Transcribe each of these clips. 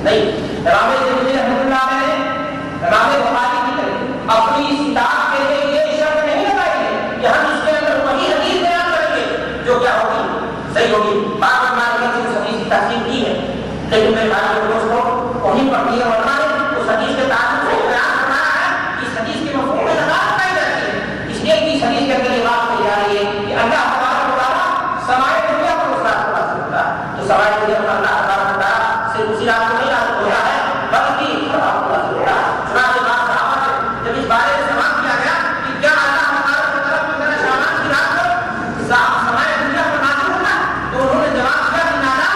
نہیں، امام ترمذی رحمۃ اللہ علیہ نے امام بخاری کی طرح اپنی اس کتاب کے لیے یہ شرط نہیں لگائی ہے کہ ہم اس کے اندر وہی حدیث بیان کریں گے جو کیا ہوگی، صحیح ہوگی۔ بعض علماء نے اس حدیث کی تحقیق کی ہے، لیکن میرے بھائی دوستوں وہیں پر بھی علماء نے اس حدیث کے تعلق سے بیان فرمایا ہے کہ اس حدیث کے مفہوم میں نظارت پائی جاتی ہے، اس لیے کہ اس حدیث کے اندر یہ بات کہی جا رہی ہے کہ اللہ تبارک و تعالیٰ سمائے دنیا پر اس رات کو نازل ہوتا ہے، تو سمائے دنیا پر اللہ تبارک و تعالیٰ صرف اسی رات کو نہیں نازل ہوتا ہے بلکہ ہر رات کو نازل ہوتا ہے۔ چنانچہ بعض صحابہ سے جب اس بارے میں سوال کیا گیا کہ کیا اللہ تبارک و تعالیٰ 15 شعبان کی رات کو سمائے دنیا پر نازل ہوتا ہے، تو انہوں نے جواب دیا کہ نانا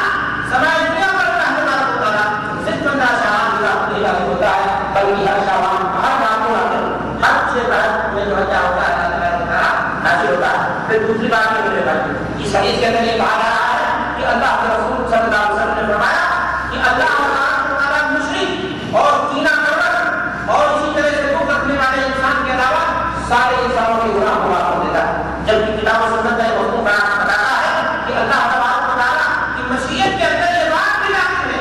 سمائے دنیا پر اللہ تبارک و تعالیٰ صرف 15 شعبان کی رات کو نہیں نازل ہوتا ہے بلکہ ہر شعبان ہر رات کو نازل ہر چھ رات میں جو ہے کیا ہوتا ہے اللہ تبارک و تعالیٰ نازل ہوتا ہے۔ پھر دوسری بات یہ میرے بھائی اس حدیث کے اندر یہ کہا جا رہا ہے کہ اللہ کے رسول صلی اللہ علیہ وسلم نے فرمایا کہ اللہ تبارک و تعالیٰ مشرک اور کینہ پرور اور اسی طرح سے بغض رکھنے والے انسان کے علاوہ سارے انسانوں کے گناہ کو معاف کر دیتا ہے، جبکہ کتاب و سنت کا مضمون بتاتا ہے کہ اللہ تبارک و تعالیٰ کی مشیت کے اندر یہ بات بھی داخل ہے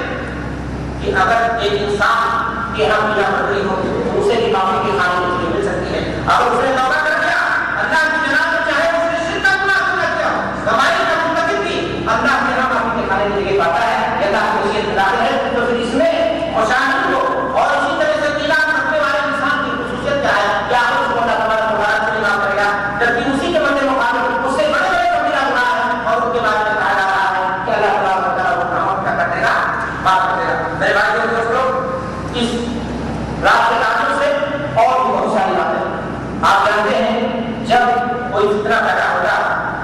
کہ اگر ایک انسان کے ہم کیا بدلی ہو تو اسے بھی معافی کی خواہش مل سکتی ہے، اگر اس نے توبہ کر لیا اللہ کی جناب میں چاہے اس نے شرک کا گناہ کر لیا کمائی کا مرتکب بھی اللہ کے یہاں معافی کے کھانے کے لیے پاتا ہے، اللہ کی مشیت میں داخل ہے، تو پھر اس میں خوشحالی ہو اور اسی طرح سے کینہ رکھنے والے انسان کی خصوصیت کیا ہے، کیا اس کو اللہ تبارک و تعالیٰ سے معاف کرے گا، جبکہ اسی کے بندے مقابل اس سے بڑے بڑے کبیرہ گناہ ہیں اور اس کے بارے میں کہا جا رہا ہے کہ اللہ تبارک و تعالیٰ وہ گناہوں کا کر دے گا، معاف کر دے گا۔ میرے بھائیو اور دوستو اس رات کے تعلق سے اور بھی بہت ساری باتیں آپ جانتے ہیں، جب کوئی فتنہ پیدا ہوگا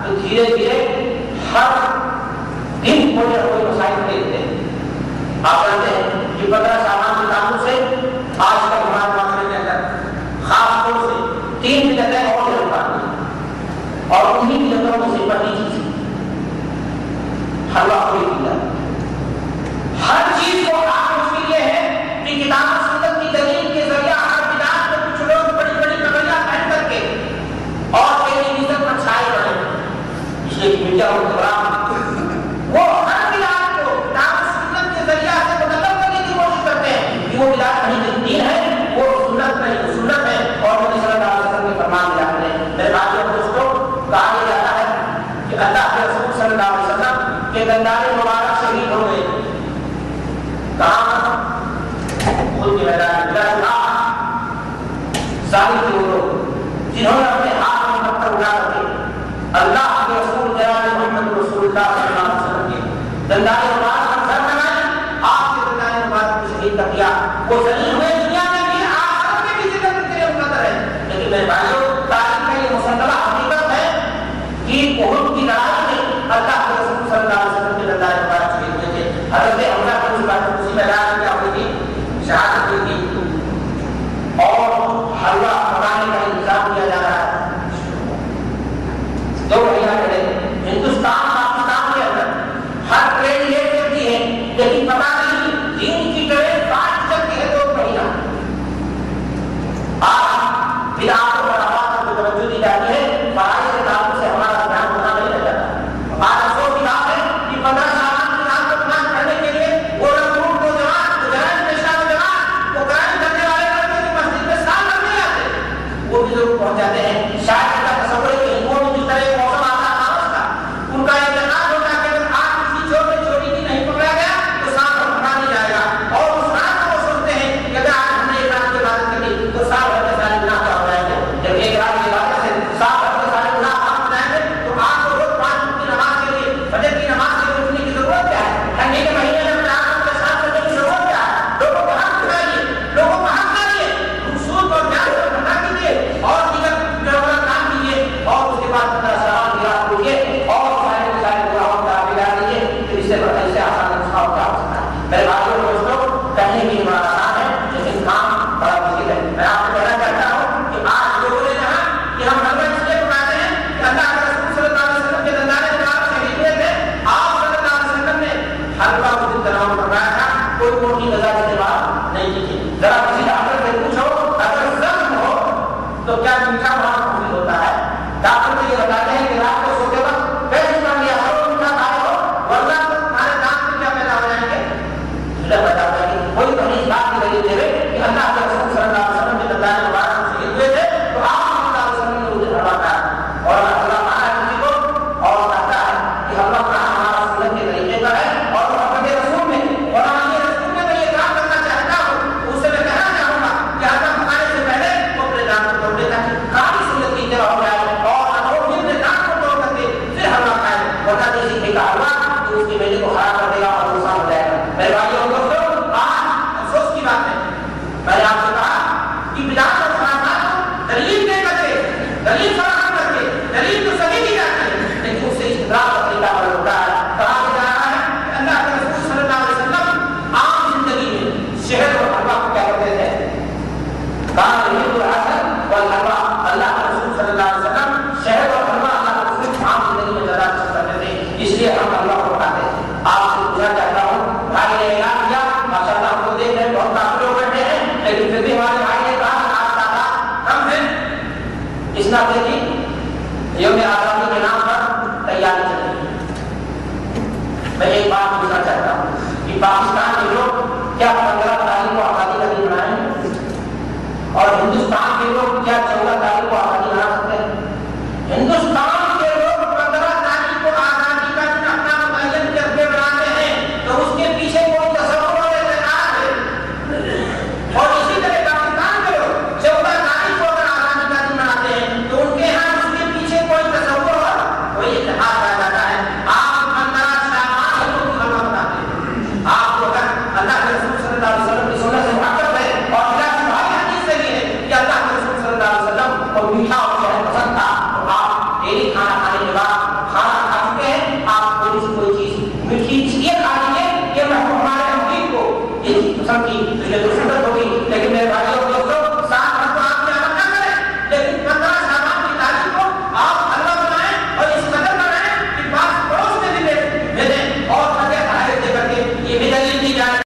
تو دھیرے دھیرے ہر دن کوئی نہ کوئی مسائل دیتے ہیں۔ آپ جانتے ہیں کہ 15 شعبان کے تعلق سے آج تک ہمارے معاشرے کے اندر خاص طور سے 3 بدعتیں اور ضرور آتی ہیں اور انہیں بدعتوں میں سے پہلی چیز حلوہ خوری کی جاتی ہے۔ ہر چیز کو آپ مشکل یہ ہے کہ کتاب و سنت کی دلیل کے ذریعہ ہر بدعت کو کچھ لوگ بڑی بڑی کمریاں پہن کر کے اور ٹیلیویژن پر چھائے رہے ہیں، اس لیے کہ میڈیا اور خبران وہ ہر بدعت کو کتاب و سنت کے ذریعہ سے مطلب کرنے کی کوشش کرتے ہیں کہ وہ بدعت نہیں دین ہے، وہ سنت نہیں، وہ سنت ہے اور نبی صلی اللہ علیہ وسلم کے فرمان میں آتے ہیں۔ میرے بھائیو اور دوستو کہا یہ جاتا ہے کہ اللہ کے رسول صلی اللہ علیہ وسلم کے دندان مبارک شہید ہو گئے، کہاں؟ خود کے میدان میں ظالم کے وہ لوگ جنہوں نے اپنے ہاتھ میں پتھر اٹھا کر کے اللہ کے رسول جناب محمد رسول اللہ صلی اللہ علیہ وسلم کے دندان مبارک پر سر لگائے، آپ کے دندان مبارک کو شہید کر دیا، وہ ذلیل ہوئے دنیا میں بھی آخرت میں بھی ذکر کے لیے مقدر ہے۔ لیکن میرے بھائیو تاریخ کا یہ مسلمہ حقیقت ہے کہ احد کی لڑائی میں اللہ کے رسول صلی اللہ علیہ وسلم کے دندان مبارک شہید ہوئے تھے، حضرت حمزہ کو اسی میدان میں کیا ہوئی تھی، شہادت ہوئی تھی، اور حلوہ پکانے کا انتظام کیا جا رہا ہے۔ 2 مہینہ پہلے ہندوستان پاکستان کے اندر ہر ٹرین لیٹ چلتی ہے لیکن پتا نہیں دین کی ٹرین فاسٹ چلتی ہے 2 مہینہ۔ آج بدعات اور خرافات کو توجہ دی جاتی ہے، پڑھائی کے تعلق سے ہمارا دھیان ہونا نہیں رہ جاتا۔ آج افسوس کی بات ہے کہ 15 شعبان کی رات کو نماز پڑھنے کے لیے وہ رنگون نوجوان جرائم پیشہ نوجوان وہ کرائم کرنے والے لڑکے کی مسجد میں سال بھر نہیں آتے، وہ بھی ضرور پہنچ جاتے ہیں۔ شاید ان کا تصور ہے کہ ہندوؤں میں جس طرح ایک موسم آتا ہے بارش کا، ان کا اعتقاد ہوتا ہے کہ اگر آج کسی چھوٹے چھوٹی کی نہیں پکڑا گیا تو سال بھر پکڑا نہیں جائے گا، اور اس رات کو وہ سوچتے ہیں کہ اگر آج ہم نے ایک رات کی عبادت کر لی تو سال بھر کے سارے گناہ کیا ہو جائیں گے، جب ایک رات کی عبادت سے سال بھر کے سارے گناہ معاف ہو جائیں گے تو آپ کو روز 5 وقت کی نماز کے لیے فجر کی نماز کے لیے اٹھنے کی ضرورت کیا ہے؟ ٹھنڈی کے مہینے میں 50 وقت کے ساتھ کرنے کی ضرورت کیا ہے؟ لوگوں کو حق دلائیے، لوگوں کو حق دلائیے، سود اور جان کو ٹھنڈا کیجیے اور دیگر کام کیجیے، اور اس کے بعد 15 شعبان کی رات روکیے اور سارے کے سارے گناہوں کا بگاڑ دیجیے، پھر اس سے بڑھنے سے آسان نسخہ کیا ہو سکتا ہے؟ میرے بھائیو اور دوستو کہنے کی بڑا آسان ہے لیکن کام بڑا مشکل ہے۔ میں آپ کو کہنا چاہتا ہوں کہ آج لوگوں نے کہا کہ ہم حلوہ اس لیے پکاتے ہیں کہ اللہ کے رسول صلی اللہ علیہ وسلم کے دندان مبارک شہید ہوئے تھے، آپ صلی اللہ علیہ وسلم نے حلوہ اس دن تناول پکایا تھا، کوئی موٹی غذا کے بعد نہیں کی تھی۔ ذرا کسی ڈاکٹر سے پوچھو اگر زخم ہو تو کیا میٹھا وہاں موجود ہوتا ہے؟ ڈاکٹر تو یہ بتاتے ہیں کہ رات کو سوتے وقت پیسٹ کر لیا کرو، میٹھا کھائے ہو ورنہ تمہارے دانت میں کیا پیدا ہو جائیں گے؟ بتاتا ہے کہ بدعات اور خرافات کو دلیل دے کر کے دلیل فراہم کر کے دلیل تو سبھی دی جاتی ہے لیکن اس سے استدلال کا طریقہ بدل ہوتا ہے. کہا جا رہا ہے کہ اللہ کے رسول صلی اللہ علیہ وسلم عام زندگی میں شہد اور حلوہ کو کیا کرتے تھے؟ کہا یحب العسل والحلوہ. اللہ کے رسول صلی اللہ علیہ وسلم شہد اور حلوہ اللہ کے رسول عام زندگی میں زیادہ پسند کرتے تھے اس لیے ہم حلوہ کو کھاتے ہیں. آپ سے پوچھنا چاہتا ہوں بھائی نے اعلان کیا ماشاءاللہ ہم کو دیکھ رہے ہیں بہت کافی لوگ بیٹھے ہیں لیکن پھر بھی ہمارے بھائی نے کہا آپ دادا ہم ہیں اس ناطے کی یوم آزادی کے نام پر تیاری چل رہی ہے. میں ایک بات پوچھنا چاہتا ہوں کہ پاکستان کے لوگ کیا 15 تاریخ کو آزادی کا دن منائیں اور ہندوستان کے لوگ کیا 14 تاریخ کو آزادی منا سکتے ہیں؟ ہندوستان کے لوگ 15 تاریخ کو آزادی کا دن اپنا متعین کر کے مناتے ہیں تو اس کے پیچھے کوئی تصور اور اعتقاد ہے. اور اسی طرح پاکستان کے لوگ 14 تاریخ کو اگر آزادی کا دن مناتے ہیں تو ان کے یہاں اس کے پیچھے کوئی تصور اور کوئی اتحاد آ جاتا ہے. آپ 15 شعبان کو خلوہ بناتے ہیں. آپ کو اگر اللہ کے رسول صلی اللہ علیہ وسلم کی سنت سے محبت ہے اور خلاف بھائی حدیث سے یہ ہے کہ اللہ کے رسول صلی اللہ علیہ وسلم کو میٹھا اور شہد پسند تھا تو آپ ڈیلی کھانا کھانے کے بعد کھانا کھا چکے ہیں آپ تھوڑی سی کوئی چیز میٹھی اس لیے کھا لیجیے کہ میں ہمارے حبیب کو یہ چیز پسند کی تو یہ تو سنت ہو